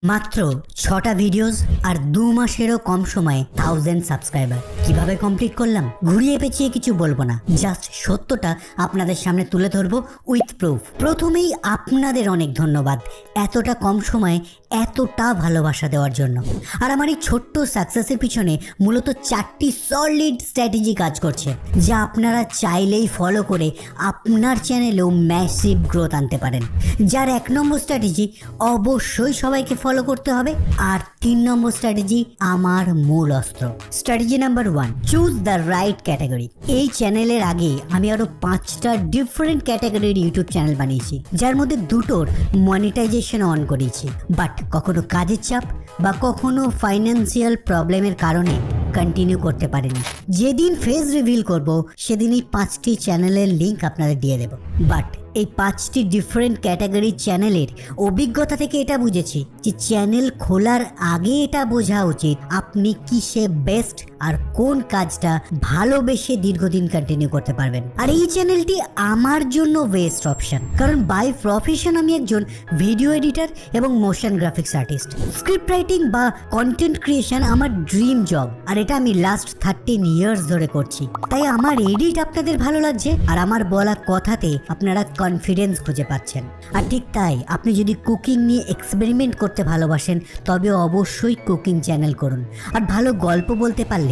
মাত্র 6টা ভিডিওস আর 2 মাসেরও কম সময়ে 1000 সাবস্ক্রাইবার কিভাবে কমপ্লিট করলাম ঘুরিয়ে পেঁচিয়ে কিছু বলবো না, জাস্ট সত্যটা আপনাদের সামনে তুলে ধরবো উইথ প্রুফ। প্রথমেই আপনাদের অনেক ধন্যবাদ এতটা কম সময়ে এতটা ভালোবাসা দেওয়ার জন্য। আর আমার এই ছোট্ট সাকসেসের পিছনে মূলত 4টি সলিড স্ট্র্যাটেজি কাজ করছে, যা আপনারা চাইলেই ফলো করে আপনার চ্যানেলেও ম্যাসিভ গ্রোথ আনতে পারেন। যার 1 নম্বর স্ট্র্যাটেজি অবশ্যই সবাইকে ফলো করতে হবে, আর 3 নম্বর স্ট্র্যাটেজি আমার মূল অস্ত্র। Strategy number 1, choose the right category. এই চ্যানেলের আগে আমি আরো 5টা ডিফারেন্ট ক্যাটাগরির ইউটিউব চ্যানেল বানিয়েছি, যার মধ্যে 2টোর মনিটাইজেশন অন করেছি, বাট কখনো কাজের চাপ বা কখনো ফাইন্যান্সিয়াল প্রবলেমের কারণে কন্টিনিউ করতে পারেনি। যেদিন ফেজ রিভিল করব সেদিনই 5টি চ্যানেলের লিঙ্ক আপনাদের দিয়ে দেব। বাট এই 5টি ডিফারেন্ট ক্যাটাগরির চ্যানেলের অভিজ্ঞতা থেকে এটা বুঝেছি যে চ্যানেল খোলার আগে এটা বোঝা উচিত আপনি কিসে বেস্ট আর কোন কাজটা ভালোবেসে দীর্ঘদিন কন্টিনিউ করতে পারবেন। আর এই চ্যানেলটি আমার জন্য বেস্ট অপশন, কারণ বাই প্রফেশন আমি একজন ভিডিও এডিটর এবং motion graphics artist. Script writing বা কন্টেন্ট ক্রিয়েশন আমার ড্রিম জব, আর এটা আমি লাস্ট 13 ইয়ার্স ধরে করছি। তাই আমার এডিট আপনাদের ভালো লাগছে আর আমার বলা কথাতে আপনারা কনফিডেন্স খুঁজে পাচ্ছেন। আর ঠিক তাই আপনি যদি কুকিং নিয়ে এক্সপেরিমেন্ট করতে ভালোবাসেন তবে অবশ্যই কুকিং চ্যানেল করুন, আর ভালো গল্প বলতে পারলে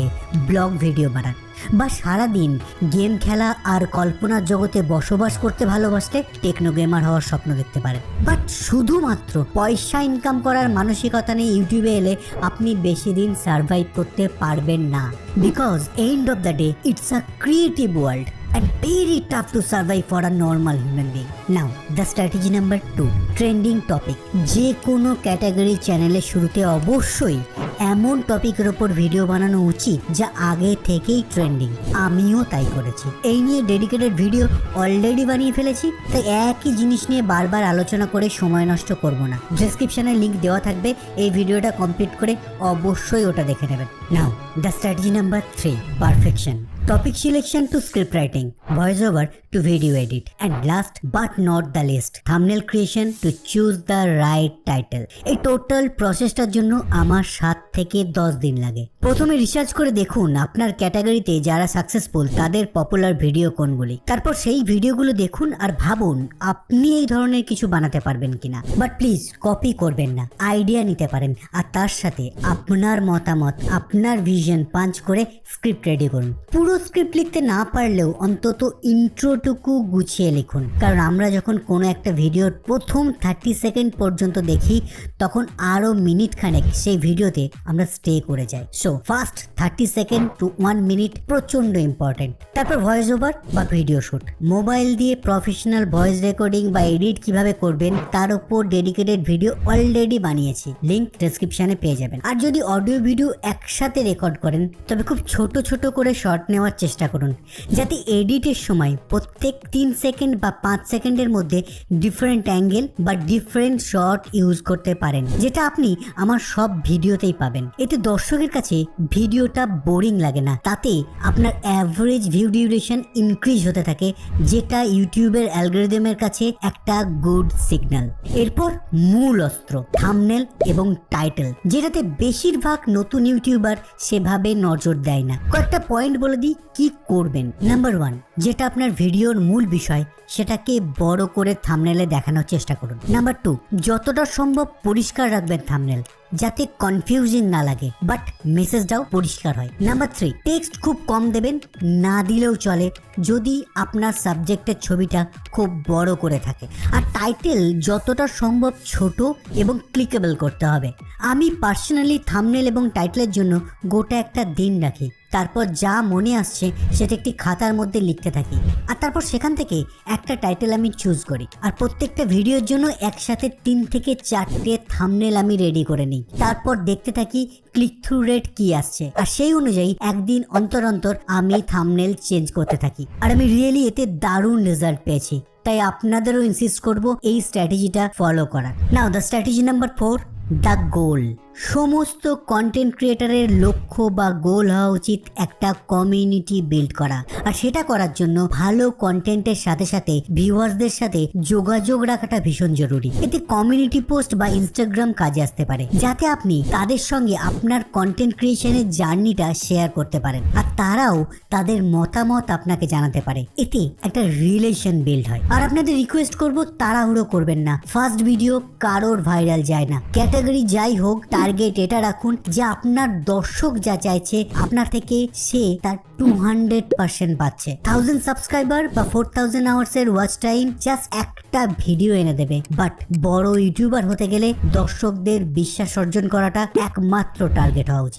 ব্লগ ভিডিও বানান, বা সারাদিন গেম খেলা আর কল্পনার জগতে বসবাস করতে ভালোবাসলে টেকনো গেমার হওয়ার স্বপ্ন দেখতে পারেন। বাট শুধুমাত্র পয়সা ইনকাম করার মানসিকতা নিয়ে ইউটিউবে এলে আপনি বেশি দিন সার্ভাইভ করতে পারবেন না, because end of the day it's a creative world and very tough to survive for a normal human being. Now, the strategy number 2, trending topic. যে কোনো ক্যাটাগরি চ্যানেলের শুরুতে অবশ্যই এমন টপিকের ওপর ভিডিও বানানো উচিত যা আগে থেকেই ট্রেন্ডিং। আমিও তাই করেছি। এই নিয়ে ডেডিকেটেড ভিডিও অলরেডি বানিয়ে ফেলেছি, তাই একই জিনিস নিয়ে বারবার আলোচনা করে সময় নষ্ট করব না। ডেসক্রিপশনে লিংক দেওয়া থাকবে, এই ভিডিওটা কমপ্লিট করে অবশ্যই ওটা দেখে নেবেন। Now, the strategy number 3, perfection. Topic selection to script writing, voiceover to video edit, and last but not the least, thumbnail creation to choose the right title. এই টোটাল প্রসেসটার জন্য আমার 7 থেকে 10 দিন লাগে। প্রথমে রিসার্চ করে দেখুন আপনার ক্যাটাগরিতে যারা সাকসেসফুল তাদের পপুলার ভিডিও কোনগুলি, তারপর সেই ভিডিওগুলো দেখুন আর ভাবুন আপনি এই ধরনের কিছু বানাতে পারবেন কিনা। বাট প্লিজ কপি করবেন না, আইডিয়া নিতে পারেন, আর তার সাথে আপনার মতামত, আপনার ভিশন পাঞ্চ করে স্ক্রিপ্ট রেডি করুন। পুরো স্ক্রিপ্ট লিখতে না পারলেও অন্তত ইন্ট্রোটুকু গুছিয়ে লিখুন, কারণ আমরা যখন কোনো একটা ভিডিওর প্রথম 30 সেকেন্ড পর্যন্ত দেখি তখন আরো মিনিট খানেক সেই ভিডিওতে আমরা স্টে করে যাই। So first 30 second to 1 minute প্রচন্ড ইম্পর্টেন্ট। তারপর ভয়েস ওভার বা ভিডিও শুট, মোবাইল দিয়ে প্রফেশনাল ভয়েস রেকর্ডিং বা এডিট কিভাবে করবেন তার উপর ডেডিকেটেড ভিডিও অলরেডি বানিয়েছি, লিংক ডেসক্রিপশনে পেয়ে যাবেন। আর যদি অডিও ভিডিও একসাথে রেকর্ড করেন তবে খুব ছোট ছোট করে শর্ট নেওয়ার চেষ্টা করুন, যাতে এডিটের সময় প্রত্যেক 3 সেকেন্ড বা 5 সেকেন্ডের মধ্যে ডিফারেন্ট অ্যাঙ্গেল বা ডিফারেন্ট শর্ট ইউজ করতে পারেন, যেটা আপনি আমার সব ভিডিওতেই পাবেন। এতে দর্শকের কাছে ভিডিওটা বোরিং লাগে না, তাতে আপনার অ্যাভারেজ ভিউ ডিউরেশন ইনক্রিজ হতে থাকে, যেটা ইউটিউবের অ্যালগরিদমের কাছে একটা গুড সিগন্যাল। এরপর মূল অস্ত্র, থাম্বনেল এবং টাইটেল, যেটাতে বেশিরভাগ নতুন ইউটিউবার সেভাবে নজর দেয় না। কয়েকটা পয়েন্ট বলে দিই কি করবেন। নাম্বার 1, যেটা আপনার ভিডিওর মূল বিষয় সেটাকে বড় করে থাম্বনেলে দেখানোর চেষ্টা করুন। নাম্বার 2, যতটা সম্ভব পরিষ্কার রাখবেন থাম্বনেল, যাতে কনফিউজিং না লাগে বাট মেসেজটাও পরিষ্কার হয়। নাম্বার 3, টেক্সট খুব কম দেবেন, না দিলেও চলে যদি আপনার সাবজেক্টের ছবিটা খুব বড় করে থাকে। আর টাইটেল যতটা সম্ভব ছোট এবং ক্লিকেবল করতে হবে। আমি পার্সোনালি থাম্বনেল এবং টাইটেলের জন্য গোটা একটা দিন রাখি, তারপর যা মনে আসছে সেটা একটি খাতার মধ্যে লিখতে থাকি, আর তারপর সেখান থেকে একটা টাইটেল আমি চুজ করি। আর প্রত্যেকটা ভিডিওর জন্য একসাথে 3 থেকে 4টে থাম্বনেল আমি রেডি করে নিই, তারপর দেখতে থাকি ক্লিক থ্রু রেট কি আসছে, আর সেই অনুযায়ী একদিন অন্তর অন্তর আমি থাম্বনেল চেঞ্জ করতে থাকি। আর আমি রিয়েলি এতে দারুণ রেজাল্ট পেয়েছি, তাই আপনাদেরও ইনসিস্ট করব এই স্ট্র্যাটেজিটা ফলো করার। Now the strategy number 4, the goal. সমস্ত কন্টেন্ট ক্রিয়েটারের লক্ষ্য বা গোল হওয়া উচিত একটা কমিউনিটি বিল্ড করা, আর সেটা করার জন্য ভালো কন্টেন্টের সাথে সাথে ভিউয়ার্সদের সাথে যোগাযোগ রাখাটা ভীষণ জরুরি। এতে কমিউনিটি পোস্ট বা ইনস্টাগ্রাম কাজে আসতে পারে, যাতে আপনি তাদের সঙ্গে আপনার কন্টেন্ট ক্রিয়েশনের জার্নিটা শেয়ার করতে পারেন আর তারাও তাদের মতামত আপনাকে জানাতে পারে। এতে একটা রিলেশন বিল্ড হয়। আর আপনাদের রিকোয়েস্ট করব, তাড়াহুড়ো করবেন না। ফার্স্ট ভিডিও কারোর ভাইরাল যায় না। ক্যাটাগরি যাই হোক, টার্গেট এটা রাখুন যে আপনার দর্শক যা চাইছে আপনার থেকে সে তার 200% পাচ্ছে। 1000 সাবস্ক্রাইবার বা 4000 আওয়ার্স এর ওয়াচ টাইম জাস্ট একটা ভিডিও এনে দেবে, বাট বড় ইউটিউবার হতে গেলে দর্শকদের বিশ্বাস অর্জন করাটা একমাত্র টার্গেট হওয়া উচিত।